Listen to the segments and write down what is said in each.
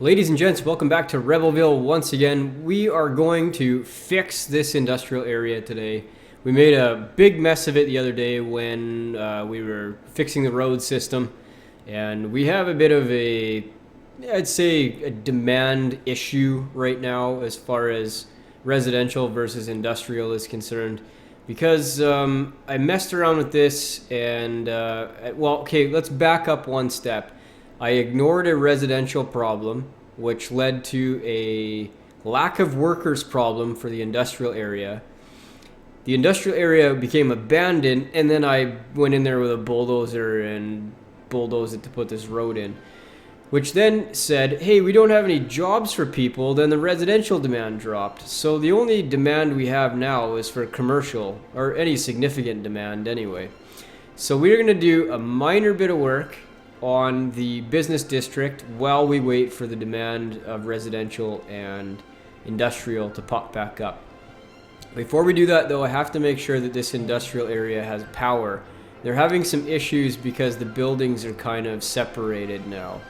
Ladies and gents, welcome back to Rebelville once again. We are going to fix this industrial area today. We made a big mess of it the other day when we were fixing the road system, and we have a bit of I'd say a demand issue right now as far as residential versus industrial is concerned. Because I messed around with this and, okay, let's back up one step. I ignored a residential problem, which led to a lack of workers problem for the industrial area. The industrial area became abandoned, and then I went in there with a bulldozer and bulldozed it to put this road in, which then said, hey, we don't have any jobs for people. Then the residential demand dropped. So the only demand we have now is for commercial, or any significant demand anyway. So we're going to do a minor bit of work on the business district while we wait for the demand of residential and industrial to pop back up. Before we do that though, I have to make sure that this industrial area has power. They're having some issues because the buildings are kind of separated now.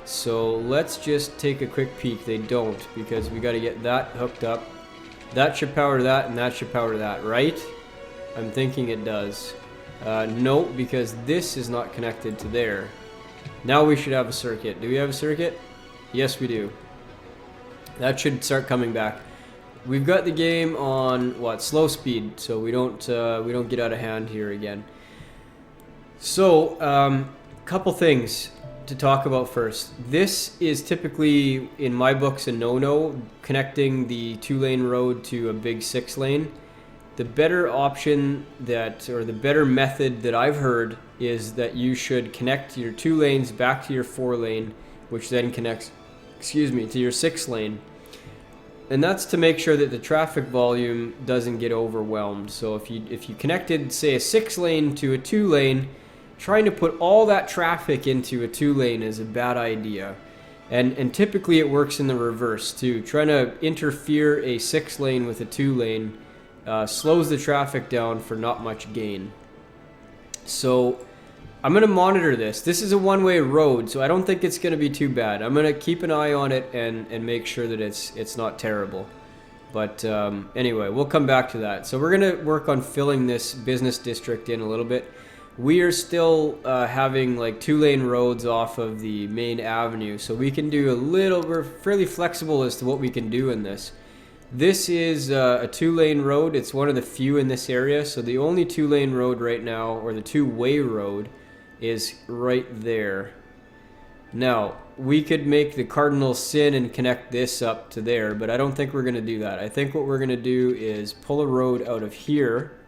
So let's just take a quick peek. They don't, because we got to get that hooked up. That should power that, and that should power that, right? I'm thinking it does. No, because this is not connected to there. Now we should have a circuit. Do we have a circuit? Yes, we do. That should start coming back. We've got the game on slow speed, so we don't get out of hand here again. So, couple things to talk about first. This is typically in my books a no-no, connecting the 2-lane road to a big 6-lane. The better option the better method that I've heard is that you should connect your 2 lanes back to your 4-lane, which then connects, to your 6-lane. And that's to make sure that the traffic volume doesn't get overwhelmed. So if you connected, say, a 6-lane to a 2-lane, trying to put all that traffic into a 2-lane is a bad idea. And typically it works in the reverse too. Trying to interfere a 6-lane with a 2-lane slows the traffic down for not much gain. So I'm going to monitor this. This is a one-way road, so I don't think it's going to be too bad. I'm going to keep an eye on it and make sure that it's not terrible. But anyway, we'll come back to that. So we're going to work on filling this business district in a little bit. We are still having 2-lane roads off of the main avenue, so we can do we're fairly flexible as to what we can do in this. This is a 2-lane road. It's one of the few in this area, so the only 2-lane road right now, or the 2-way road, is right there. Now, we could make the cardinal sin and connect this up to there, but I don't think we're going to do that. I think what we're going to do is pull a road out of here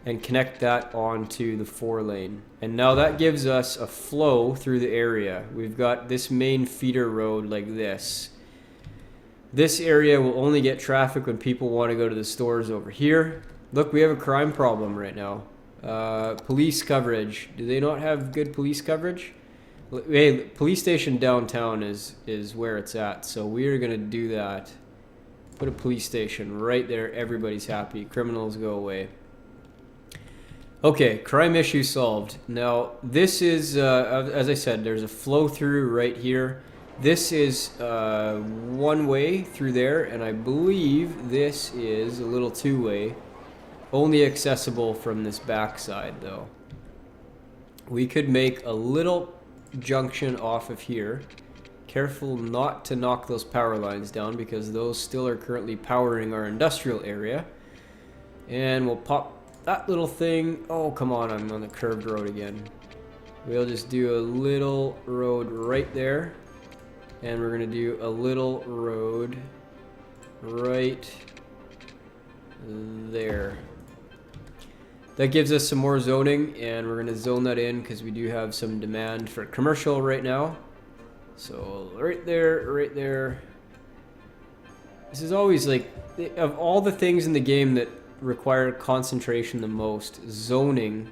and connect that onto the 4-lane. And now that gives us a flow through the area. We've got this main feeder road like this. This area will only get traffic when people want to go to the stores over here. Look, we have a crime problem right now. Police coverage. Do they not have good police coverage? Hey, police station downtown is where it's at, so we're going to do that. Put a police station right there. Everybody's happy. Criminals go away. Okay, crime issue solved. Now, this is, as I said, there's a flow through right here. This is one way through there, and I believe this is a little 2-way. Only accessible from this backside, though. We could make a little junction off of here. Careful not to knock those power lines down, because those still are currently powering our industrial area. And we'll pop that little thing. Oh, come on, I'm on the curved road again. We'll just do a little road right there. And we're going to do a little road right there. That gives us some more zoning, and we're going to zone that in because we do have some demand for commercial right now. So right there, right there. This is always of all the things in the game that require concentration the most, zoning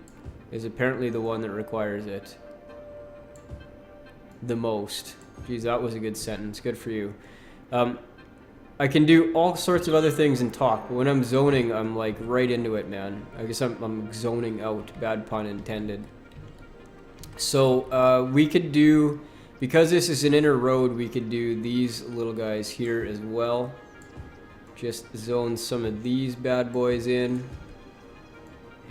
is apparently the one that requires it the most. Geez, that was a good sentence. Good for you. I can do all sorts of other things and talk, but when I'm zoning, I'm right into it, man. I guess I'm zoning out. Bad pun intended. So we could do Because this is an inner road, we could do these little guys here as well. Just zone some of these bad boys in.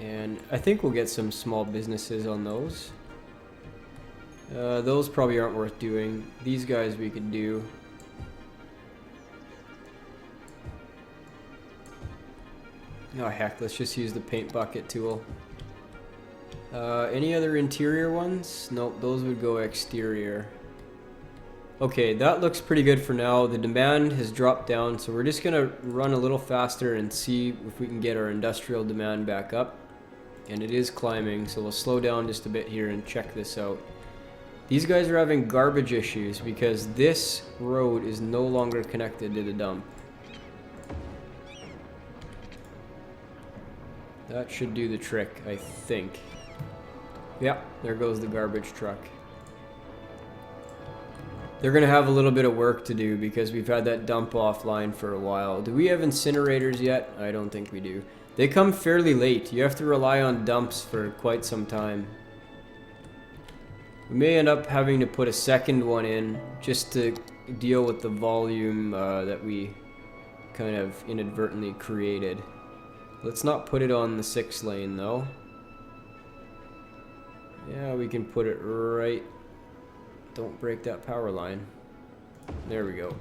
And I think we'll get some small businesses on those. Those probably aren't worth doing. These guys we could do. Oh heck, let's just use the paint bucket tool. Any other interior ones? Nope, those would go exterior. Okay, that looks pretty good for now. The demand has dropped down, so we're just gonna run a little faster and see if we can get our industrial demand back up. And it is climbing, so we'll slow down just a bit here and check this out. These guys are having garbage issues because this road is no longer connected to the dump. That should do the trick, I think. Yeah, there goes the garbage truck. They're gonna have a little bit of work to do because we've had that dump offline for a while. Do we have incinerators yet? I don't think we do. They come fairly late. You have to rely on dumps for quite some time. We may end up having to put a second one in just to deal with the volume that we kind of inadvertently created. Let's not put it on the 6 lane though. Yeah, we can put it right. Don't break that power line. There we go.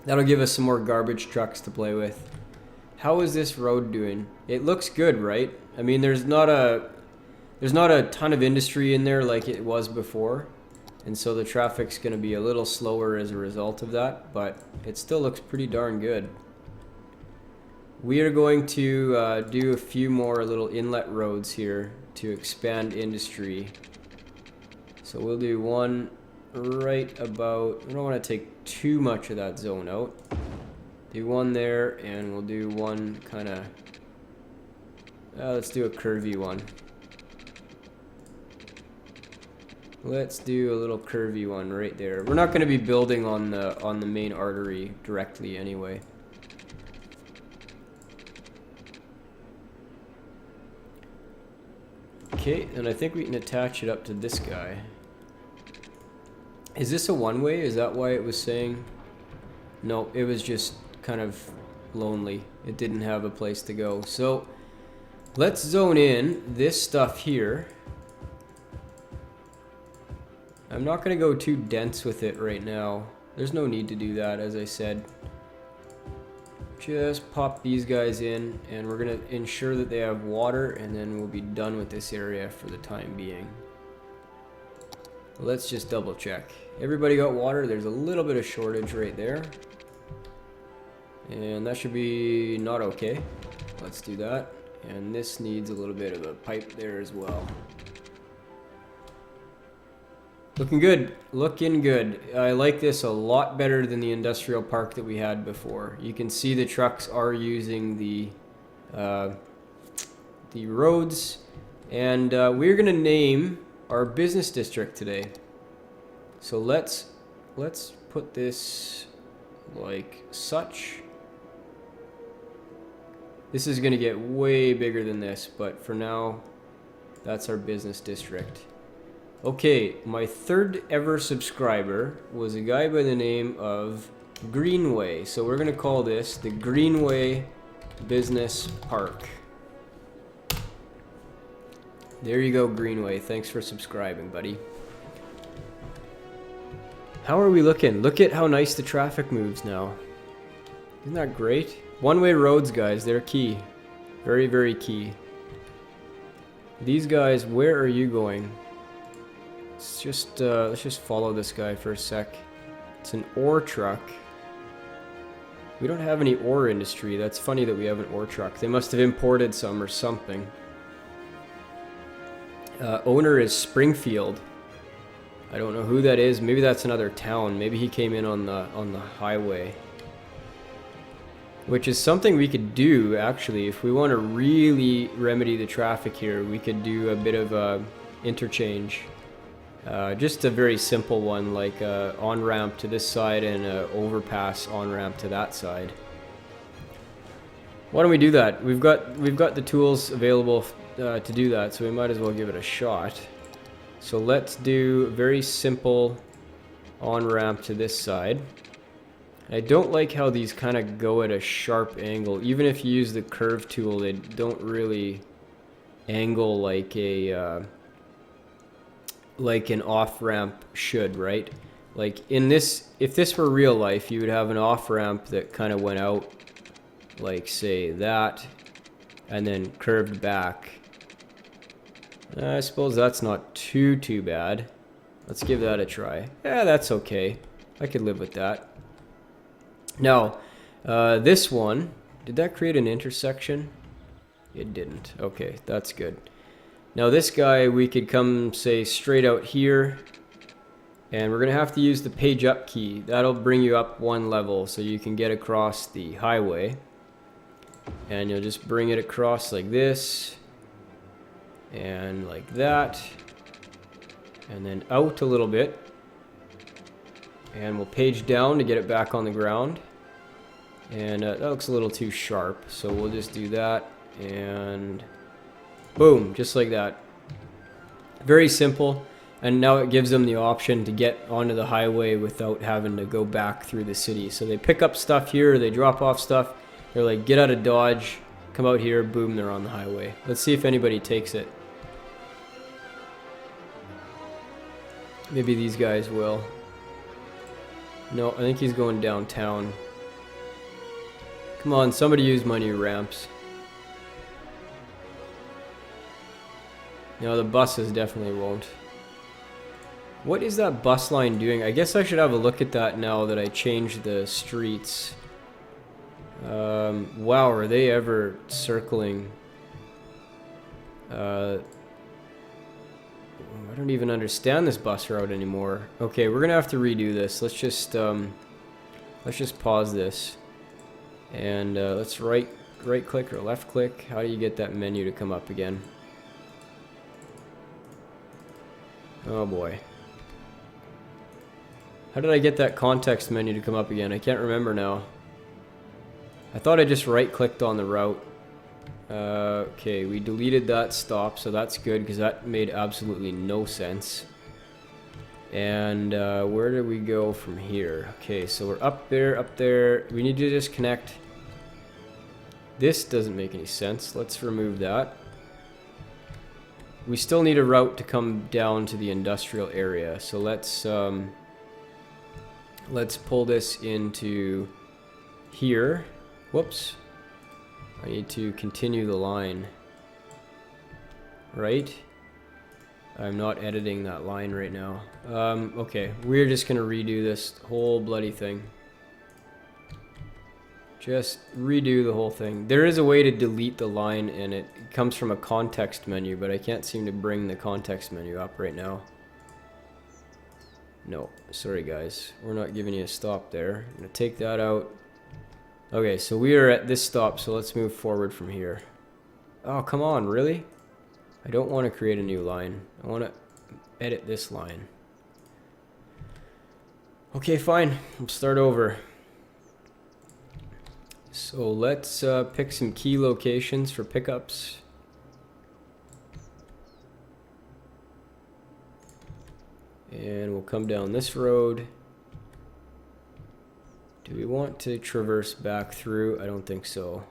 That'll give us some more garbage trucks to play with. How is this road doing? It looks good, right? I mean, there's not a ton of industry in there like it was before, and so the traffic's going to be a little slower as a result of that, but it still looks pretty darn good. We are going to do a few more little inlet roads here to expand industry. So we'll do one right about, we don't want to take too much of that zone out. Do one there, and we'll do one kind of, let's do a curvy one. Let's do a little curvy one right there. We're not going to be building on the main artery directly anyway. Okay, and I think we can attach it up to this guy. Is this a one-way? Is that why it was saying? No, it was just kind of lonely. It didn't have a place to go. So let's zone in this stuff here. I'm not going to go too dense with it right now. There's no need to do that, as I said. Just pop these guys in, and we're going to ensure that they have water, and then we'll be done with this area for the time being. Let's just double check. Everybody got water? There's a little bit of shortage right there. And that should be not okay. Let's do that. And this needs a little bit of a pipe there as well. Looking good, looking good. I like this a lot better than the industrial park that we had before. You can see the trucks are using the roads, and we're gonna name our business district today. So let's put this like such. This is gonna get way bigger than this, but for now, that's our business district. Okay, my third ever subscriber was a guy by the name of Greenway. So we're going to call this the Greenway Business Park. There you go, Greenway. Thanks for subscribing, buddy. How are we looking? Look at how nice the traffic moves now. Isn't that great? One-way roads, guys, they're key. Very, very key. These guys, where are you going? Let's just follow this guy for a sec. It's an ore truck. We don't have any ore industry. That's funny that we have an ore truck. They must have imported some or something. Owner is Springfield. I don't know who that is. Maybe that's another town. Maybe he came in on the highway. Which is something we could do, actually. If we want to really remedy the traffic here, we could do a bit of a interchange. Just a very simple one, like on-ramp to this side and an overpass on-ramp to that side. Why don't we do that? We've got the tools available to do that, so we might as well give it a shot. So let's do a very simple on-ramp to this side. I don't like how these kind of go at a sharp angle. Even if you use the curve tool, they don't really angle like a like an off-ramp should, right? Like in this, if this were real life, you would have an off-ramp that kind of went out like, say, that, and then curved back. I suppose that's not too bad. Let's give that a try. Yeah, that's okay. I could live with that. Now, this one, did that create an intersection? It didn't. Okay, that's good. Now this guy, we could come, say, straight out here, and we're gonna have to use the page up key. That'll bring you up one level so you can get across the highway. And you'll just bring it across like this, and like that, and then out a little bit, and we'll page down to get it back on the ground. And that looks a little too sharp, so we'll just do that, and boom, just like that. Very simple. And now it gives them the option to get onto the highway without having to go back through the city. So they pick up stuff here, they drop off stuff, they're like, get out of Dodge, come out here, boom, they're on the highway. Let's see if anybody takes it. Maybe these guys will. No, I think he's going downtown. Come on, somebody use my new ramps. No, the buses definitely won't. What is that bus line doing? I guess I should have a look at that now that I changed the streets. Wow, are they ever circling? I don't even understand this bus route anymore. Okay, we're gonna have to redo this. Let's just pause this, and let's right click or left click. How do you get that menu to come up again? Oh boy. How did I get that context menu to come up again? I can't remember now. I thought I just right clicked on the route. Okay, we deleted that stop, so that's good because that made absolutely no sense. And where do we go from here? Okay, so we're up there. We need to just connect. This doesn't make any sense. Let's remove that. We still need a route to come down to the industrial area, so let's pull this into here. Whoops. I need to continue the line. Right? I'm not editing that line right now. Okay, we're just gonna redo this whole bloody thing. Just redo the whole thing. There is a way to delete the line, and it comes from a context menu, but I can't seem to bring the context menu up right now. No, sorry guys. We're not giving you a stop there. I'm gonna take that out. Okay, so we are at this stop, so let's move forward from here. Oh, come on, really? I don't want to create a new line. I want to edit this line. Okay, fine. We'll start over. So let's pick some key locations for pickups. And we'll come down this road. Do we want to traverse back through? I don't think so.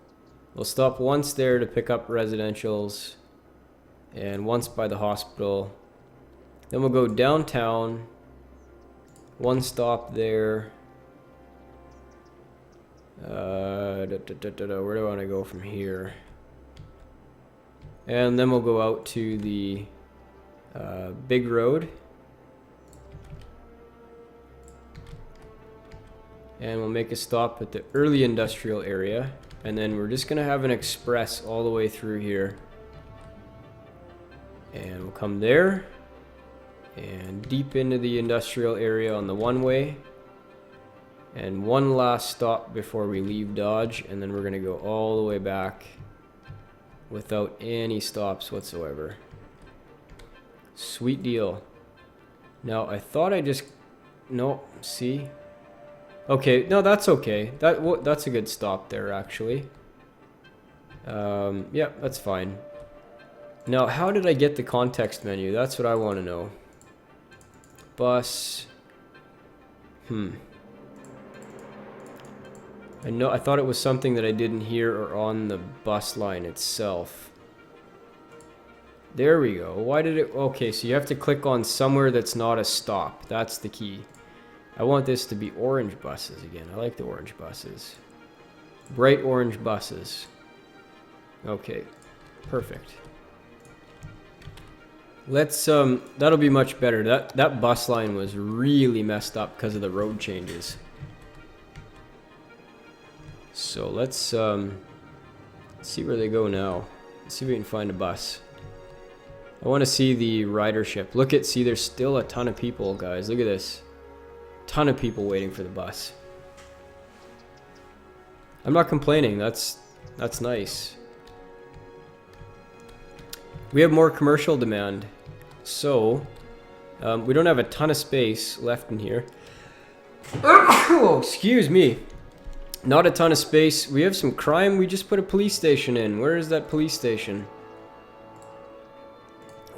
We'll stop once there to pick up residentials, and once by the hospital. Then we'll go downtown. One stop there. Where do I want to go from here? And then we'll go out to the big road. And we'll make a stop at the early industrial area. And then we're just going to have an express all the way through here. And we'll come there. And deep into the industrial area on the one-way. And one last stop before we leave Dodge. And then we're going to go all the way back without any stops whatsoever. Sweet deal. Now, I thought I just... No, see? Okay, no, that's okay. That's a good stop there, actually. Yeah, that's fine. Now, how did I get the context menu? That's what I want to know. Bus. I thought it was something that I didn't hear or on the bus line itself. There we go. Why did it... Okay, so you have to click on somewhere that's not a stop. That's the key. I want this to be orange buses again. I like the orange buses. Bright orange buses. Okay, perfect. Let's, that'll be much better. That bus line was really messed up because of the road changes. So let's see where they go now. Let's see if we can find a bus. I want to see the ridership. See, there's still a ton of people, guys. Look at this. Ton of people waiting for the bus. I'm not complaining. That's nice. We have more commercial demand. So, we don't have a ton of space left in here. Oh, excuse me. Not a ton of space. We have some crime. We just put a police station in. Where is that police station?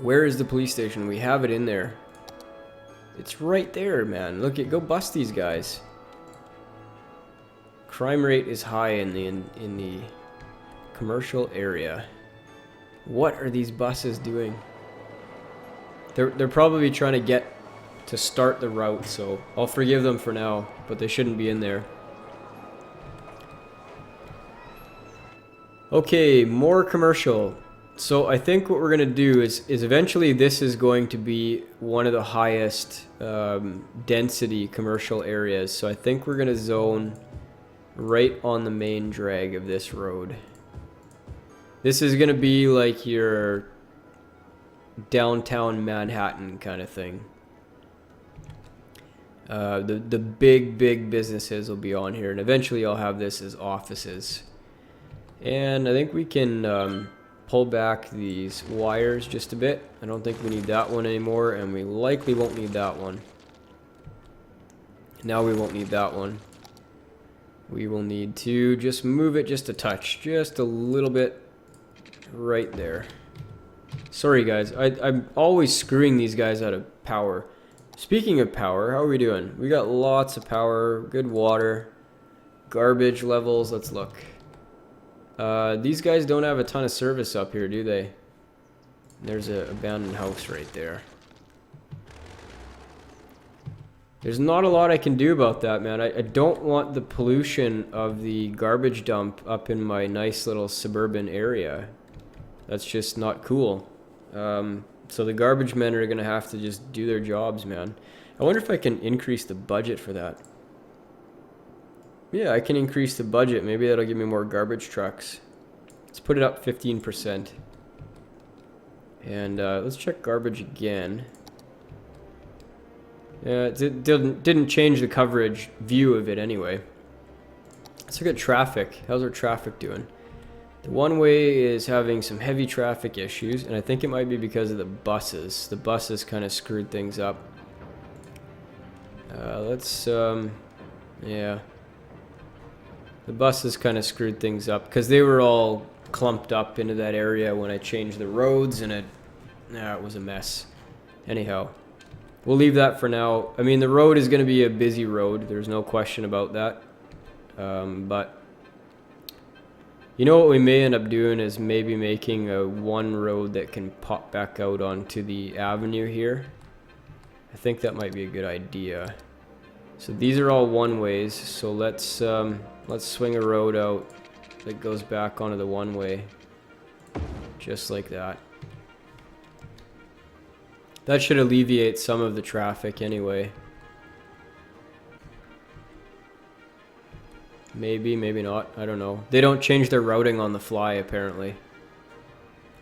Where is the police station? We have it in there. It's right there, man. Look go bust these guys. Crime rate is high in the commercial area. What are these buses doing? They're probably trying to get to start the route, so I'll forgive them for now, but they shouldn't be in there. Okay, more commercial. So I think what we're going to do is eventually this is going to be one of the highest density commercial areas. So I think we're going to zone right on the main drag of this road. This is going to be like your downtown Manhattan kind of thing. The big businesses will be on here, and eventually I'll have this as offices. And I think we can pull back these wires just a bit. I don't think we need that one anymore, and we likely won't need that one. Now we won't need that one. We will need to just move it just a touch, just a little bit right there. Sorry guys, I'm always screwing these guys out of power. Speaking of power, how are we doing? We got lots of power, good water, garbage levels. Let's look. These guys don't have a ton of service up here, do they? There's an abandoned house right there. There's not a lot I can do about that, man. I don't want the pollution of the garbage dump up in my nice little suburban area. That's just not cool. So the garbage men are going to have to just do their jobs, man. I wonder if I can increase the budget for that. Yeah, I can increase the budget. Maybe that'll give me more garbage trucks. Let's put it up 15%. And let's check garbage again. Yeah, it didn't change the coverage view of it anyway. Let's look at traffic. How's our traffic doing? The one way is having some heavy traffic issues, and I think it might be because of the buses. The buses kind of screwed things up. Yeah. The buses kind of screwed things up because they were all clumped up into that area when I changed the roads, and it was a mess. Anyhow, we'll leave that for now. I mean, the road is going to be a busy road. There's no question about that. But you know what we may end up doing is maybe making a one road that can pop back out onto the avenue here. I think that might be a good idea. So these are all one ways. So let's swing a road out that goes back onto the one way, just like that. That should alleviate some of the traffic anyway. Maybe, maybe not. I don't know. They don't change their routing on the fly, apparently.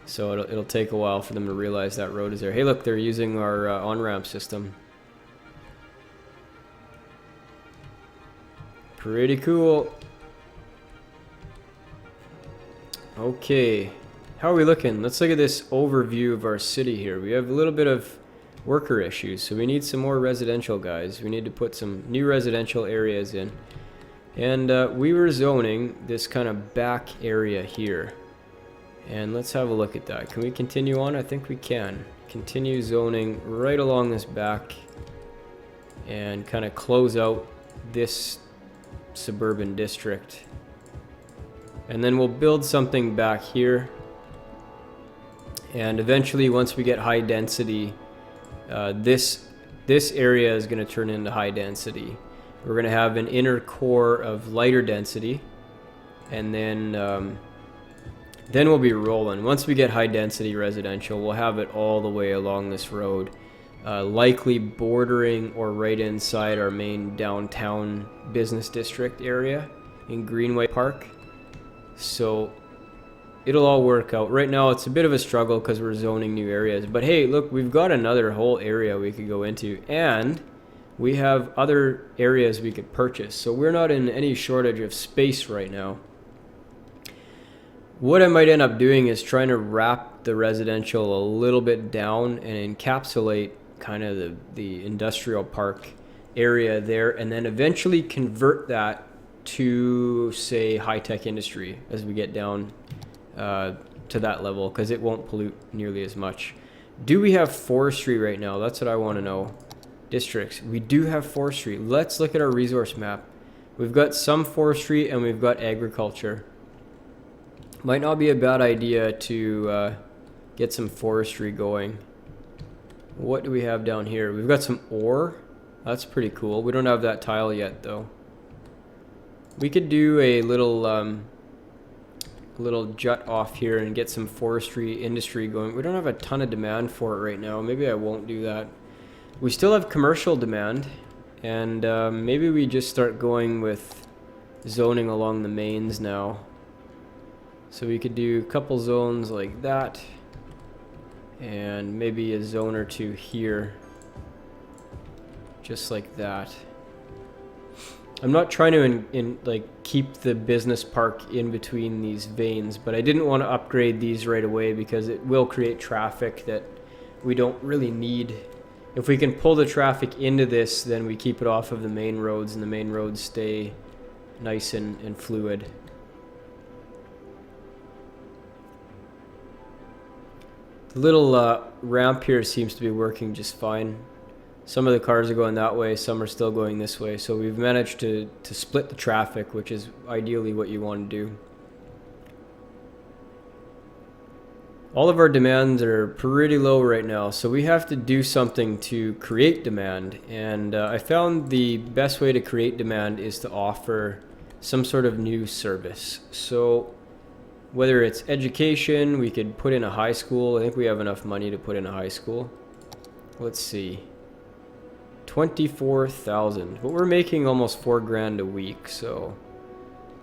So it'll take a while for them to realize that road is there. Hey, look, they're using our on-ramp system. Pretty cool. Okay. How are we looking? Let's look at this overview of our city here. We have a little bit of worker issues, so we need some more residential guys. We need to put some new residential areas in. And we were zoning this kind of back area here. And let's have a look at that. Can we continue on? I think we can. Continue zoning right along this back and kind of close out this suburban district. And then we'll build something back here. And eventually, once we get high density, this area is going to turn into high density. We're going to have an inner core of lighter density, and then we'll be rolling. Once we get high density residential, we'll have it all the way along this road, likely bordering or right inside our main downtown business district area in Greenway Park. So it'll all work out. Right now it's a bit of a struggle because we're zoning new areas, but hey, look, we've got another whole area we could go into, and we have other areas we could purchase, so we're not in any shortage of space right now. What I might end up doing is trying to wrap the residential a little bit down and encapsulate kind of the industrial park area there, and then eventually convert that to, say, high-tech industry as we get down to that level, because it won't pollute nearly as much. Do we have forestry right now? That's what I want to know. Districts. We do have forestry. Let's look at our resource map. We've got some forestry and we've got agriculture. Might not be a bad idea to get some forestry going. What do we have down here? We've got some ore. That's pretty cool. We don't have that tile yet though. We could do a little jut off here and get some forestry industry going. We don't have a ton of demand for it right now. Maybe I won't do that. We still have commercial demand, and maybe we just start going with zoning along the mains now. So we could do a couple zones like that, and maybe a zone or two here, just like that. I'm not trying to like keep the business park in between these veins, but I didn't want to upgrade these right away because it will create traffic that we don't really need. If we can pull the traffic into this, then we keep it off of the main roads, and the main roads stay nice and fluid. The little ramp here seems to be working just fine. Some of the cars are going that way, some are still going this way. So we've managed to split the traffic, which is ideally what you want to do. All of our demands are pretty low right now, so we have to do something to create demand. And I found the best way to create demand is to offer some sort of new service. So whether it's education, we could put in a high school. I think we have enough money to put in a high school. Let's see. 24,000, but we're making almost $4,000 a week, so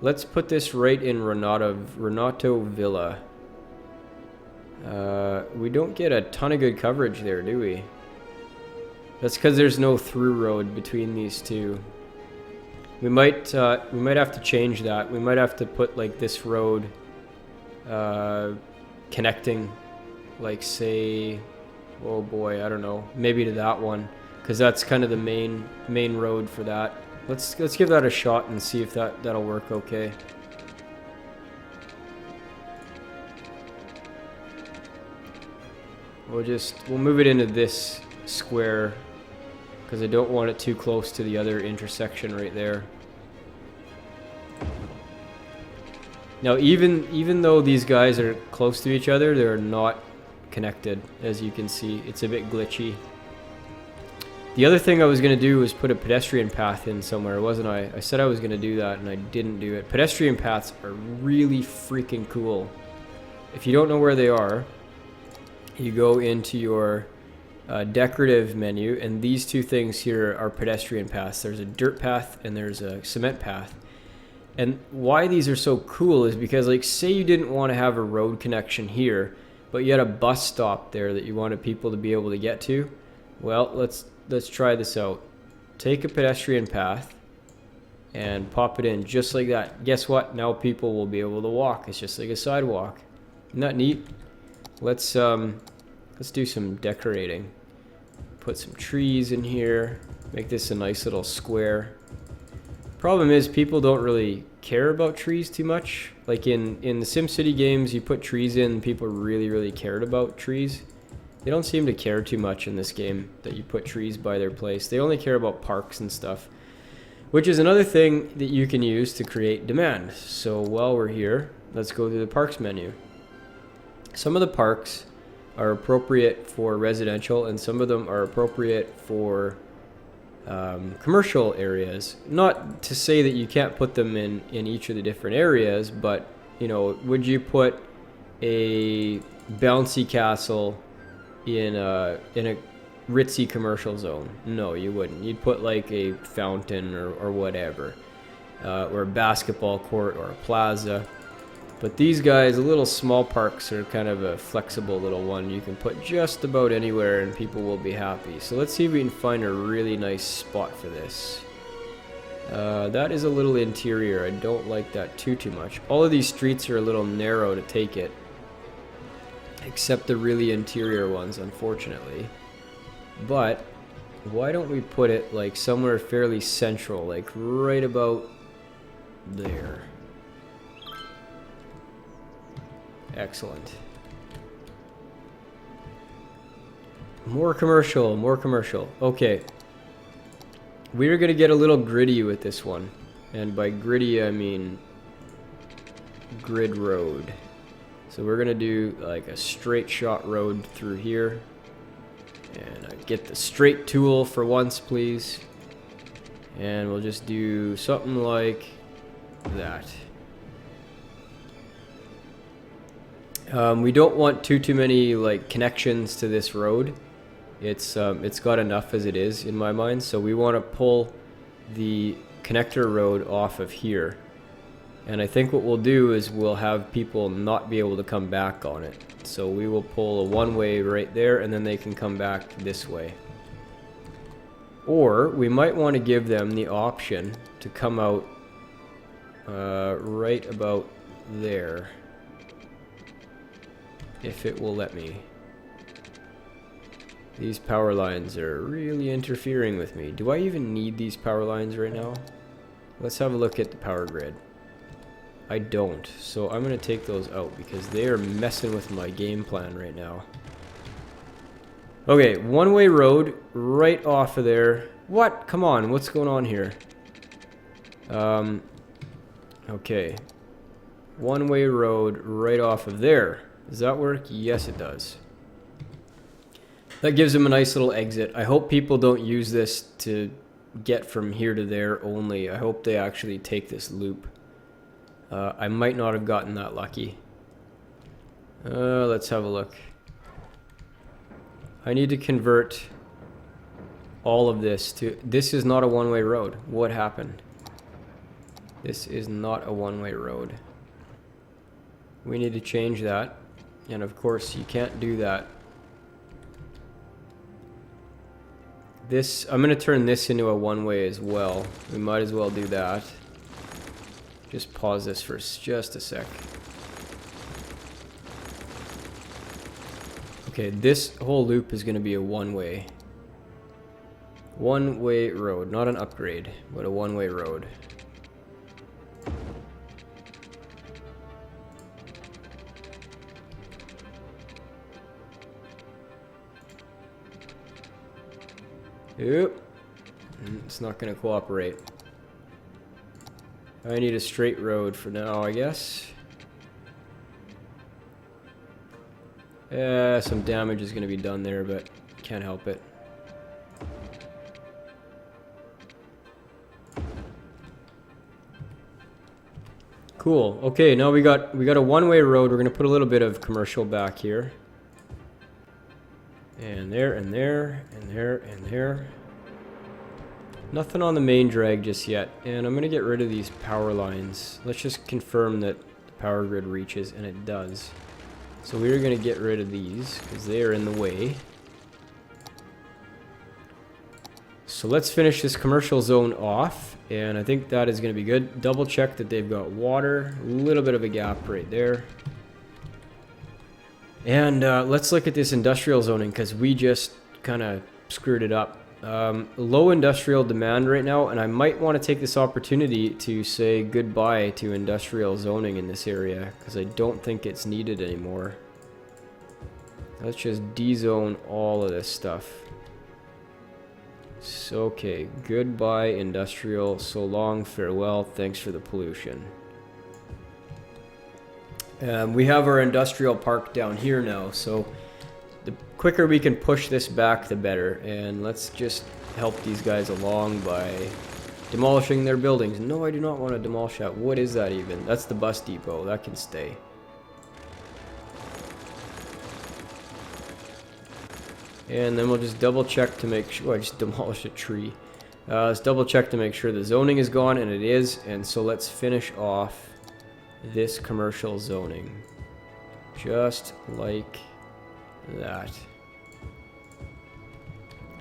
let's put this right in Renato Villa. We don't get a ton of good coverage there, do we? That's because there's no through road between these two. We might have to change that. We might have to put like this road connecting, like, say, oh boy, I don't know, maybe to that one, because that's kind of the main road for that. Let's give that a shot and see if that'll work okay. We'll move it into this square because I don't want it too close to the other intersection right there. Now even though these guys are close to each other, they're not connected, as you can see. It's a bit glitchy. The other thing I was going to do was put a pedestrian path in somewhere, wasn't I? I said I was going to do that and I didn't do it. Pedestrian paths are really freaking cool. If you don't know where they are, you go into your decorative menu, and these two things here are pedestrian paths. There's a dirt path and there's a cement path. And why these are so cool is because, like, say you didn't want to have a road connection here, but you had a bus stop there that you wanted people to be able to get to. Well, let's try this out. Take a pedestrian path and pop it in just like that. Guess what? Now people will be able to walk. It's just like a sidewalk. Isn't that neat? Let's do some decorating. Put some trees in here. Make this a nice little square. Problem is, people don't really care about trees too much. Like in the SimCity games, you put trees in, people really cared about trees. They don't seem to care too much in this game that you put trees by their place. They only care about parks and stuff, which is another thing that you can use to create demand. So while we're here, let's go to the parks menu. Some of the parks are appropriate for residential, and some of them are appropriate for commercial areas. Not to say that you can't put them in each of the different areas, but you know, would you put a bouncy castle in a ritzy commercial zone? No, you wouldn't. You'd put like a fountain or whatever, or a basketball court or a plaza. But these guys, the little small parks, are kind of a flexible little one. You can put just about anywhere and people will be happy. So let's see if we can find a really nice spot for this. That is a little interior. I don't like that too much. All of these streets are a little narrow to take it, except the really interior ones, unfortunately. But why don't we put it like somewhere fairly central, like right about there. Excellent. More commercial, more commercial. Okay. We're going to get a little gritty with this one. And by gritty, I mean grid road. So we're going to do like a straight shot road through here. And get the straight tool for once, please. And we'll just do something like that. We don't want too many like connections to this road. It's got enough as it is in my mind, so we want to pull the connector road off of here. And I think what we'll do is we'll have people not be able to come back on it. So we will pull a one-way right there, and then they can come back this way. Or we might want to give them the option to come out right about there, if it will let me. These power lines are really interfering with me. Do I even need these power lines right now? Let's have a look at the power grid. I don't, so I'm going to take those out because they are messing with my game plan right now. Okay, one-way road right off of there. What? Come on, what's going on here? Okay. One-way road right off of there. Does that work? Yes, it does. That gives them a nice little exit. I hope people don't use this to get from here to there only. I hope they actually take this loop. I might not have gotten that lucky. Let's have a look. I need to convert all of this to... This is not a one-way road. What happened? This is not a one-way road. We need to change that. And of course, you can't do that. This, I'm going to turn this into a one-way as well. We might as well do that. Just pause this for just a sec. Okay, this whole loop is going to be a one-way. One-way road, not an upgrade, but a one-way road. Yep. It's not going to cooperate. I need a straight road for now, I guess. Some damage is going to be done there, but can't help it. Cool. Okay, now we got a one-way road. We're going to put a little bit of commercial back here. And there, and there, and there, and there. Nothing on the main drag just yet. And I'm going to get rid of these power lines. Let's just confirm that the power grid reaches, and it does. So we're going to get rid of these, because they are in the way. So let's finish this commercial zone off. And I think that is going to be good. Double check that they've got water. A little bit of a gap right there. And let's look at this industrial zoning, because we just kind of screwed it up. low industrial demand right now, and I might want to take this opportunity to say goodbye to industrial zoning in this area because I don't think it's needed anymore. Let's just dezone all of this stuff. So, okay, goodbye industrial, so long, farewell, thanks for the pollution. We have our industrial park down here now, so the quicker we can push this back, the better. And let's just help these guys along by demolishing their buildings. No, I do not want to demolish that. What is that even? That's the bus depot. That can stay. And then we'll just double check to make sure. I just demolished a tree. Let's double check to make sure the zoning is gone, and it is. And so let's finish off this commercial zoning. Just like that.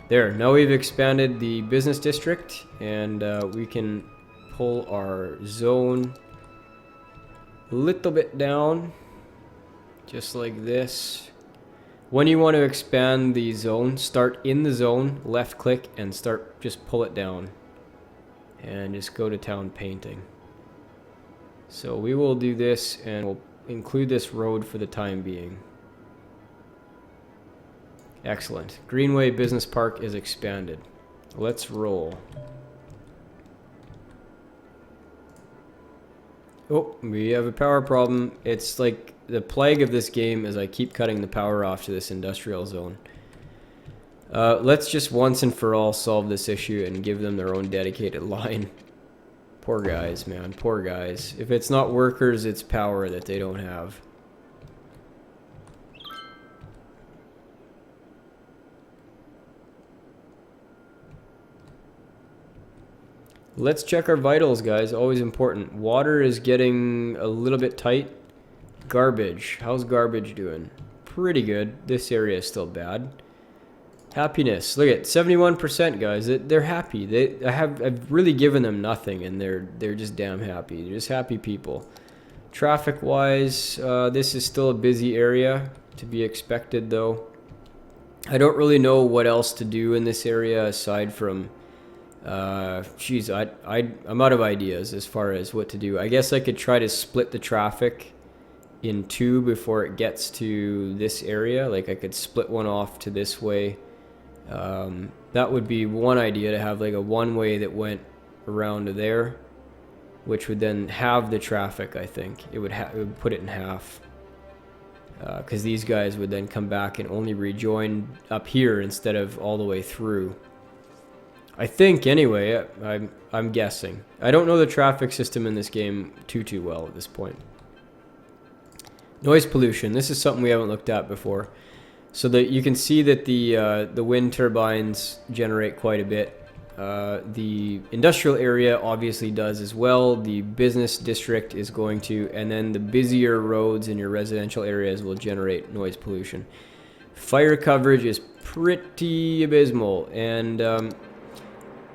There, now we've expanded the business district, and we can pull our zone a little bit down, just like this. When you want to expand the zone, start in the zone, left click, and just pull it down. And just go to town painting. So we will do this, and we'll include this road for the time being. Excellent. Greenway Business Park is expanded. Let's roll. Oh, we have a power problem. It's like the plague of this game is I keep cutting the power off to this industrial zone. Let's just once and for all solve this issue and give them their own dedicated line. Poor guys, man. Poor guys. If it's not workers, it's power that they don't have. Let's check our vitals, guys. Always important. Water is getting a little bit tight. Garbage. How's garbage doing? Pretty good. This area is still bad. Happiness. Look at 71%, guys. They're happy. I've really given them nothing, and they're just damn happy. They're just happy people. Traffic-wise, this is still a busy area, to be expected, though. I don't really know what else to do in this area aside from, geez, I'm out of ideas as far as what to do. I guess I could try to split the traffic in two before it gets to this area. Like I could split one off to this way. That would be one idea, to have like a one-way that went around to there, which would then have the traffic. I think it would put it in half, because these guys would then come back and only rejoin up here instead of all the way through. I think, anyway. I'm guessing. I don't know the traffic system in this game too well at this point. Noise pollution. This is something we haven't looked at before. So that you can see that the wind turbines generate quite a bit. The industrial area obviously does as well. The business district is going to, and then the busier roads in your residential areas will generate noise pollution. Fire coverage is pretty abysmal, and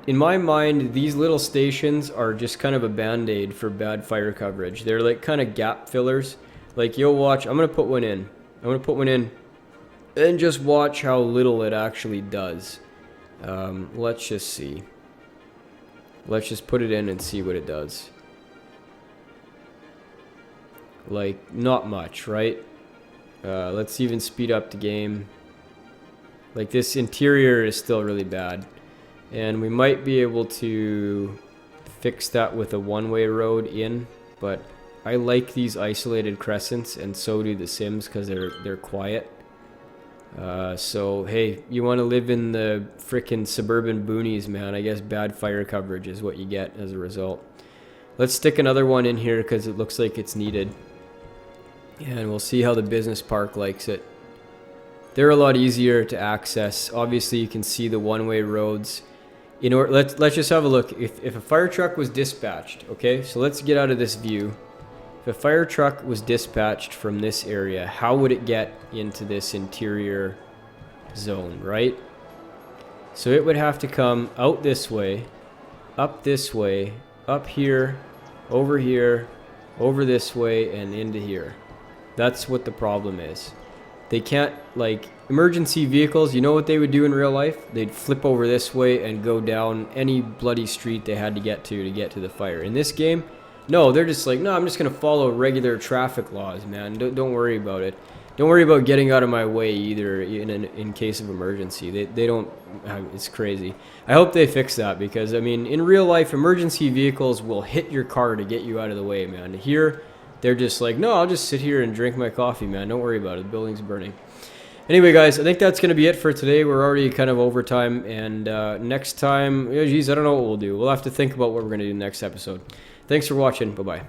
in my mind, these little stations are just kind of a band-aid for bad fire coverage. They're like kind of gap fillers. Like, you'll watch, I'm going to put one in. And just watch how little it actually does. Let's just see. Let's just put it in and see what it does. Like, not much, right? Let's even speed up the game. Like, this interior is still really bad. And we might be able to fix that with a one-way road in, but I like these isolated crescents, and so do the Sims, because they're quiet. So hey, you want to live in the frickin' suburban boonies, man. I guess bad fire coverage is what you get as a result. Let's stick another one in here because it looks like it's needed, and we'll see how the business park likes it. They're a lot easier to access. Obviously, you can see the one-way roads. Let's just have a look. If a fire truck was dispatched, okay, so let's get out of this view. If a fire truck was dispatched from this area, how would it get into this interior zone, right? So it would have to come out this way, up here, over this way, and into here. That's what the problem is. They can't, like, emergency vehicles, you know what they would do in real life? They'd flip over this way and go down any bloody street they had to get to the fire. In this game, no, they're just like, no, I'm just going to follow regular traffic laws, man. Don't worry about it. Don't worry about getting out of my way either in case of emergency. They don't, it's crazy. I hope they fix that because, I mean, in real life, emergency vehicles will hit your car to get you out of the way, man. Here, they're just like, no, I'll just sit here and drink my coffee, man. Don't worry about it. The building's burning. Anyway, guys, I think that's going to be it for today. We're already kind of over time. And next time, geez, I don't know what we'll do. We'll have to think about what we're going to do next episode. Thanks for watching. Bye-bye.